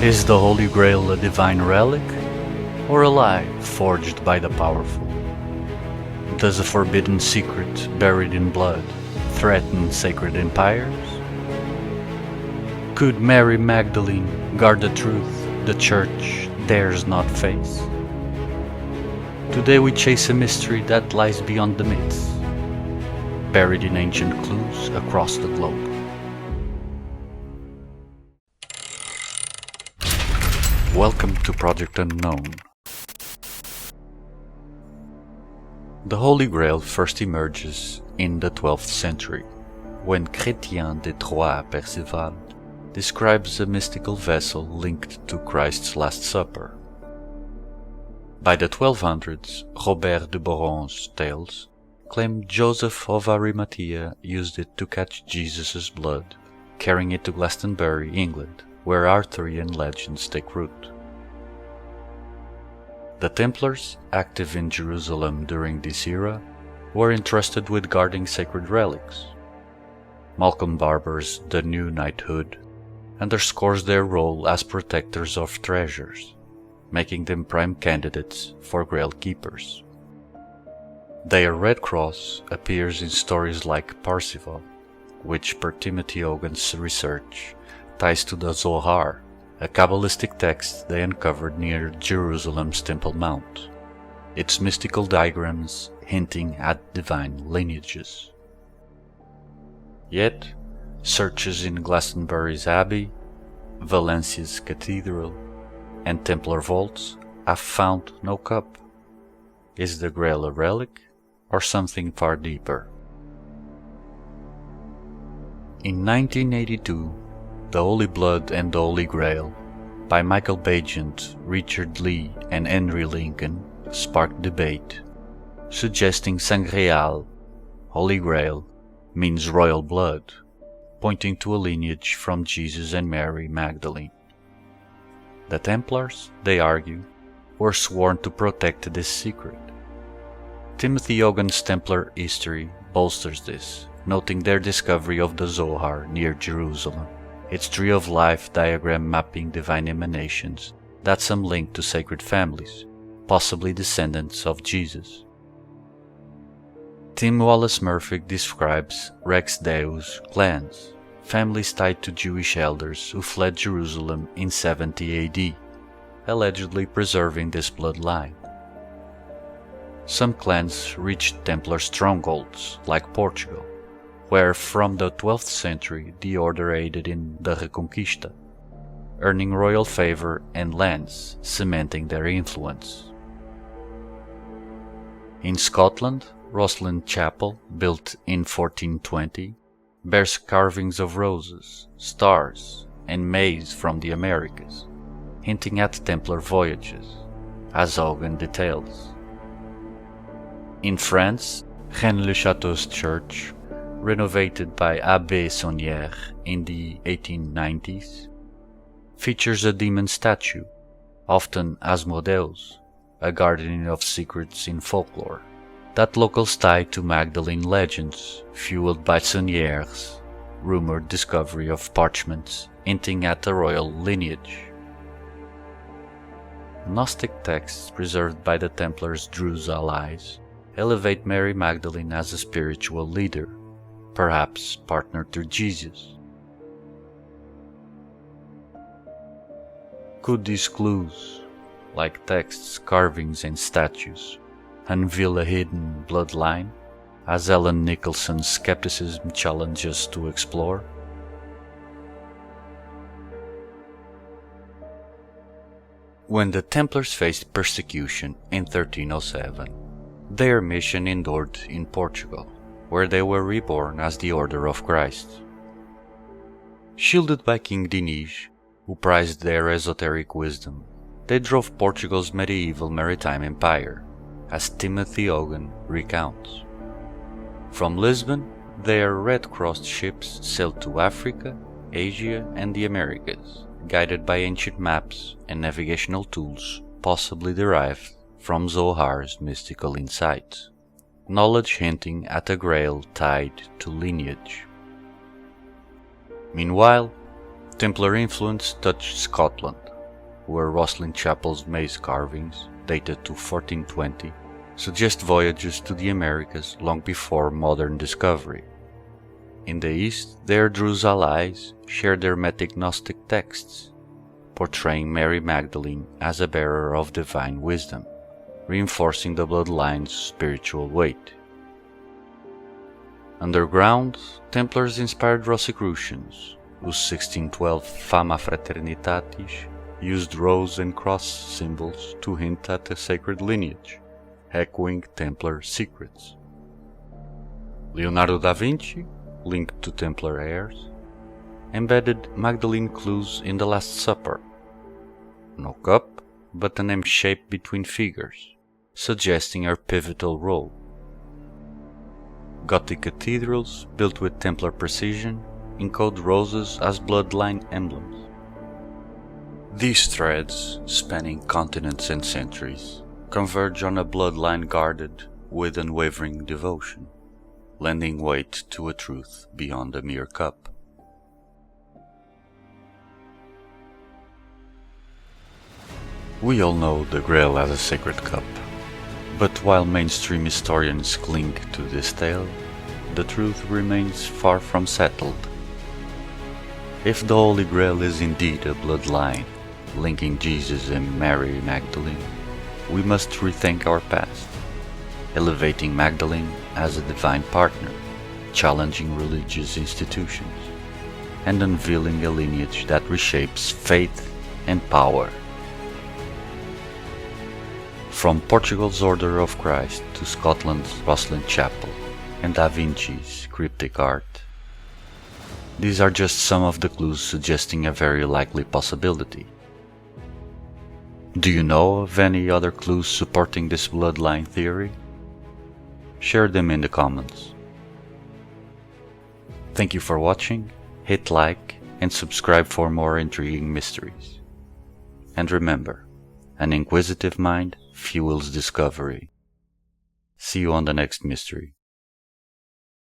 Is the Holy Grail a divine relic, or a lie forged by the powerful? Does a forbidden secret buried in blood threaten sacred empires? Could Mary Magdalene guard the truth the Church dares not face? Today we chase a mystery that lies beyond the myths, buried in ancient clues across the globe. Welcome to Project Unknown. The Holy Grail first emerges in the 12th century, when Chrétien de Troyes Perceval describes a mystical vessel linked to Christ's Last Supper. By the 1200s, Robert de Boron's tales claim Joseph of Arimathea used it to catch Jesus' blood, carrying it to Glastonbury, England, where Arthurian legends take root. The Templars, active in Jerusalem during this era, were entrusted with guarding sacred relics. Malcolm Barber's The New Knighthood underscores their role as protectors of treasures, making them prime candidates for Grail keepers. Their red cross appears in stories like Parsifal, which per Timothy Hogan's research ties to the Zohar, a Kabbalistic text they uncovered near Jerusalem's Temple Mount, its mystical diagrams hinting at divine lineages. Yet, searches in Glastonbury's Abbey, Valencia's Cathedral, and Templar vaults have found no cup. Is the Grail a relic, or something far deeper? In 1982, The Holy Blood and the Holy Grail by Michael Bagent, Richard Lee, and Henry Lincoln sparked debate, suggesting Sangreal, Holy Grail, means royal blood, pointing to a lineage from Jesus and Mary Magdalene. The Templars, they argue, were sworn to protect this secret. Timothy Hogan's Templar history bolsters this, noting their discovery of the Zohar near Jerusalem, its tree of life diagram mapping divine emanations that some link to sacred families, possibly descendants of Jesus. Tim Wallace-Murphy describes Rex Deus clans, families tied to Jewish elders who fled Jerusalem in 70 AD, allegedly preserving this bloodline. Some clans reached Templar strongholds, like Portugal, where from the 12th century the order aided in the Reconquista, earning royal favor and lands, cementing their influence. In Scotland, Rosslyn Chapel, built in 1420, bears carvings of roses, stars, and maize from the Americas, hinting at Templar voyages, as Hogan details. In France, Rennes-le-Château's church, renovated by Abbé Saunière in the 1890s, features a demon statue, often Asmodeus, a guardian of secrets in folklore, that locals tie to Magdalene legends, fueled by Saunière's rumored discovery of parchments hinting at a royal lineage. Gnostic texts preserved by the Templars' Druze allies elevate Mary Magdalene as a spiritual leader, perhaps partnered to Jesus. Could these clues, like texts, carvings, and statues, unveil a hidden bloodline, as Ellen Nicholson's skepticism challenges us to explore? When the Templars faced persecution in 1307, their mission endured in Portugal, where they were reborn as the Order of Christ. Shielded by King Dinis, who prized their esoteric wisdom, they drove Portugal's medieval maritime empire, as Timothy Hogan recounts. From Lisbon, their red-crossed ships sailed to Africa, Asia, and the Americas, guided by ancient maps and navigational tools possibly derived from Zohar's mystical insights, knowledge hinting at a grail tied to lineage. Meanwhile, Templar influence touched Scotland, where Rosslyn Chapel's maze carvings, dated to 1420, suggest voyages to the Americas long before modern discovery. In the East, their Druze allies share their Hermetic Gnostic texts, portraying Mary Magdalene as a bearer of divine wisdom, reinforcing the bloodline's spiritual weight. Underground, Templars inspired Rosicrucians, whose 1612 Fama Fraternitatis used rose and cross symbols to hint at a sacred lineage, echoing Templar secrets. Leonardo da Vinci, linked to Templar heirs, embedded Magdalene clues in the Last Supper. No cup, but an M shape between figures, suggesting her pivotal role. Gothic cathedrals, built with Templar precision, encode roses as bloodline emblems. These threads, spanning continents and centuries, converge on a bloodline guarded with unwavering devotion, lending weight to a truth beyond a mere cup. We all know the Grail as a sacred cup, but while mainstream historians cling to this tale, the truth remains far from settled. If the Holy Grail is indeed a bloodline linking Jesus and Mary Magdalene, we must rethink our past, elevating Magdalene as a divine partner, challenging religious institutions, and unveiling a lineage that reshapes faith and power. From Portugal's Order of Christ to Scotland's Rosslyn Chapel and Da Vinci's cryptic art, these are just some of the clues suggesting a very likely possibility. Do you know of any other clues supporting this bloodline theory? Share them in the comments. Thank you for watching, hit like and subscribe for more intriguing mysteries. And remember, an inquisitive mind fuels discovery. See you on the next mystery.